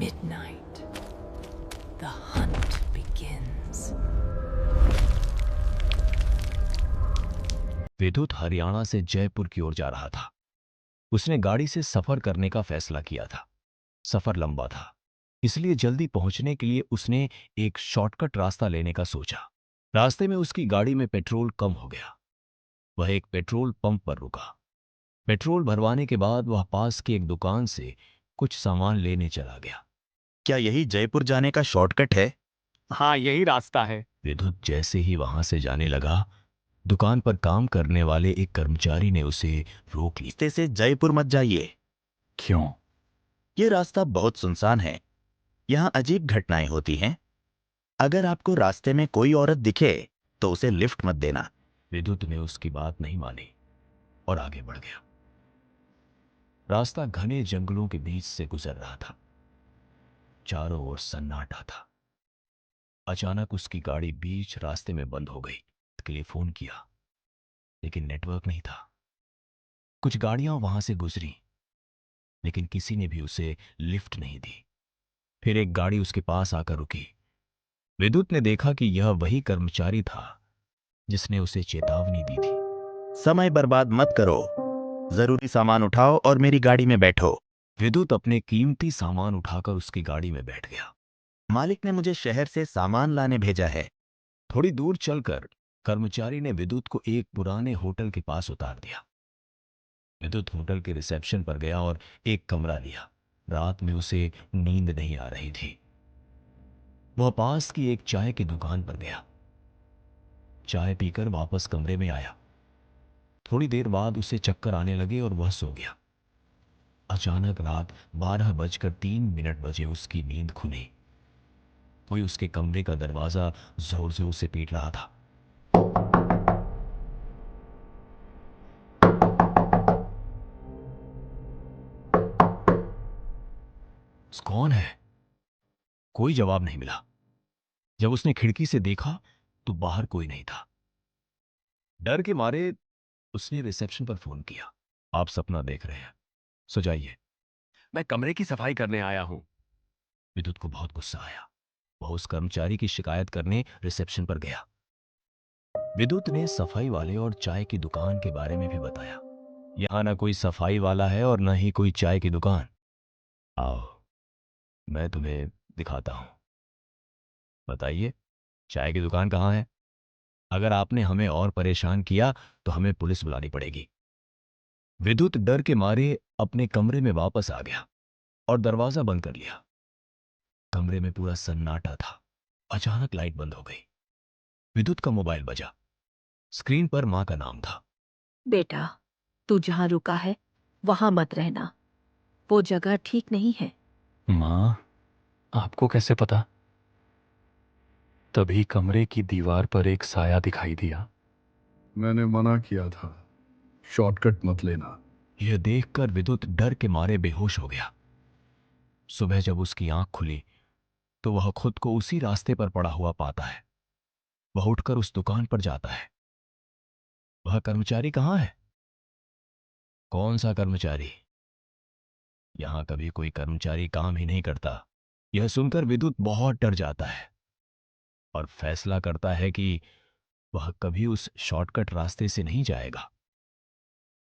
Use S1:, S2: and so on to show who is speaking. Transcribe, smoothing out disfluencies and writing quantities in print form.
S1: Midnight. The hunt begins.
S2: विद्युत हरियाणा से जयपुर की ओर जा रहा था। उसने गाड़ी से सफर करने का फैसला किया था। सफर लंबा था, इसलिए जल्दी पहुंचने के लिए उसने एक शॉर्टकट रास्ता लेने का सोचा। रास्ते में उसकी गाड़ी में पेट्रोल कम हो गया। वह एक पेट्रोल पंप पर रुका। पेट्रोल भरवाने के बाद वह पास की एक दुकान से कुछ सामान लेने चला गया।
S3: क्या यही जयपुर जाने का शॉर्टकट है?
S4: हाँ, यही रास्ता है।
S2: विद्युत जैसे ही वहां से जाने लगा, दुकान पर काम करने वाले एक कर्मचारी ने उसे रोक लिया।
S3: रास्ते से जयपुर मत जाइए।
S4: क्यों?
S3: ये रास्ता बहुत सुनसान है। यहाँ अजीब घटनाएं होती हैं। अगर आपको रास्ते में कोई औरत दिखे तो उसे लिफ्ट मत देना।
S2: विद्युत ने उसकी बात नहीं मानी और आगे बढ़ गया। रास्ता घने जंगलों के बीच से गुजर रहा था। चारों ओर सन्नाटा था। अचानक उसकी गाड़ी बीच रास्ते में बंद हो गई। के लिए फोन किया, लेकिन नेटवर्क नहीं था। कुछ गाड़ियां वहां से गुजरी, लेकिन किसी ने भी उसे लिफ्ट नहीं दी। फिर एक गाड़ी उसके पास आकर रुकी। विद्युत ने देखा कि यह वही कर्मचारी था जिसने उसे चेतावनी दी थी।
S3: समय बर्बाद मत करो। जरूरी सामान उठाओ और मेरी गाड़ी में बैठो।
S2: विद्युत अपने कीमती सामान उठाकर उसकी गाड़ी में बैठ गया।
S3: मालिक ने मुझे शहर से सामान लाने भेजा है।
S2: थोड़ी दूर चलकर कर्मचारी ने विद्युत को एक पुराने होटल के पास उतार दिया। विद्युत होटल के रिसेप्शन पर गया और एक कमरा लिया। रात में उसे नींद नहीं आ रही थी। वह पास की एक चाय की दुकान पर गया। चाय पीकर वापस कमरे में आया। थोड़ी देर बाद उसे चक्कर आने लगे और वह सो गया। अचानक रात 12:03 बजे उसकी नींद खुली। कोई उसके कमरे का दरवाजा जोर जोर से पीट रहा था। कौन है? कोई जवाब नहीं मिला। जब उसने खिड़की से देखा तो बाहर कोई नहीं था। डर के मारे उसने रिसेप्शन पर फोन किया। आप सपना देख रहे हैं, सो जाइए।
S4: मैं कमरे की सफाई करने आया हूँ।
S2: विद्युत को बहुत गुस्सा आया। वह उस कर्मचारी की शिकायत करने रिसेप्शन पर गया। विद्युत ने सफाई वाले और चाय की दुकान के बारे में भी बताया। यहां ना कोई सफाई वाला है और न ही कोई चाय की दुकान। आओ, मैं तुम्हें दिखाता हूं। बताइए, चाय की दुकान कहाँ है? अगर आपने हमें और परेशान किया तो हमें पुलिस बुलानी पड़ेगी। विद्युत डर के मारे अपने कमरे में वापस आ गया और दरवाजा बंद कर लिया। कमरे में पूरा सन्नाटा था। अचानक लाइट बंद हो गई। विद्युत का मोबाइल बजा। स्क्रीन पर मां का नाम था।
S5: बेटा, तू जहां रुका है वहां मत रहना। वो जगह ठीक नहीं है।
S4: माँ, आपको कैसे पता? तभी कमरे की दीवार पर एक साया दिखाई दिया।
S6: मैंने मना किया था, शॉर्टकट मत लेना।
S2: यह देखकर विद्युत डर के मारे बेहोश हो गया। सुबह जब उसकी आंख खुली तो वह खुद को उसी रास्ते पर पड़ा हुआ पाता है। वह उठकर उस दुकान पर जाता है। वह कर्मचारी कहाँ है? कौन सा कर्मचारी? यहां कभी कोई कर्मचारी काम ही नहीं करता। यह सुनकर विद्युत बहुत डर जाता है और फैसला करता है कि वह कभी उस शॉर्टकट रास्ते से नहीं जाएगा।